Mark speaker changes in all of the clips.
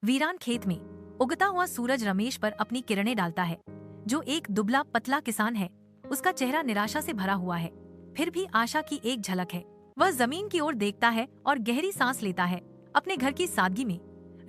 Speaker 1: वीरान खेत में उगता हुआ सूरज रमेश पर अपनी किरणें डालता है। जो एक दुबला पतला किसान है, उसका चेहरा निराशा से भरा हुआ है, फिर भी आशा की एक झलक है। वह जमीन की ओर देखता है और गहरी सांस लेता है। अपने घर की सादगी में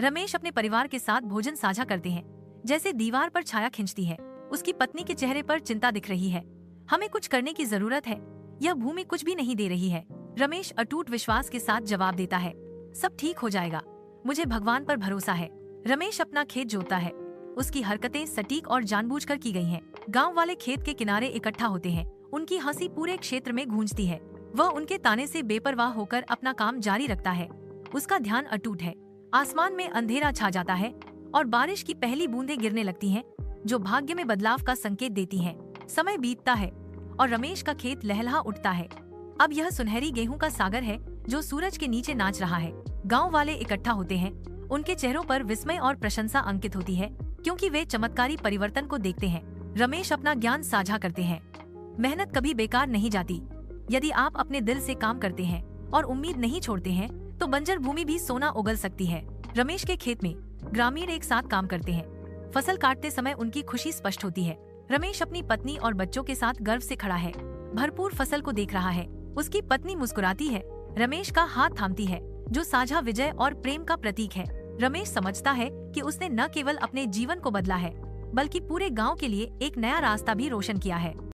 Speaker 1: रमेश अपने परिवार के साथ भोजन साझा करते हैं, जैसे दीवार पर छाया खिंचती है। उसकी पत्नी के चेहरे पर चिंता दिख रही है। हमें कुछ करने की जरूरत है, यह भूमि कुछ भी नहीं दे रही है। रमेश अटूट विश्वास के साथ जवाब देता है, सब ठीक हो जाएगा, मुझे भगवान पर भरोसा है। रमेश अपना खेत जोतता है। उसकी हरकतें सटीक और जानबूझकर की गई हैं। गांव वाले खेत के किनारे इकट्ठा होते हैं। उनकी हंसी पूरे क्षेत्र में गूंजती है। वह उनके ताने से बेपरवाह होकर अपना काम जारी रखता है। उसका ध्यान अटूट है। आसमान में अंधेरा छा जाता है और बारिश की पहली बूंदें गिरने लगती हैं, जो भाग्य में बदलाव का संकेत देती हैं। समय बीतता है और रमेश का खेत लहलहा उठता है। अब यह सुनहरी गेहूं का सागर है जो सूरज के नीचे नाच रहा है। गांव वाले इकट्ठा होते हैं। उनके चेहरों पर विस्मय और प्रशंसा अंकित होती है, क्योंकि वे चमत्कारी परिवर्तन को देखते हैं। रमेश अपना ज्ञान साझा करते हैं। मेहनत कभी बेकार नहीं जाती। यदि आप अपने दिल से काम करते हैं और उम्मीद नहीं छोड़ते हैं, तो बंजर भूमि भी सोना उगल सकती है। रमेश के खेत में ग्रामीण एक साथ काम करते हैं। फसल काटते समय उनकी खुशी स्पष्ट होती है। रमेश अपनी पत्नी और बच्चों के साथ गर्व से खड़ा है। भरपूर फसल को देख रहा है। उसकी पत्नी मुस्कुराती है, रमेश का हाथ थामती है, जो साझा विजय और प्रेम का प्रतीक है। रमेश समझता है कि उसने न केवल अपने जीवन को बदला है, बल्कि पूरे गांव के लिए एक नया रास्ता भी रोशन किया है।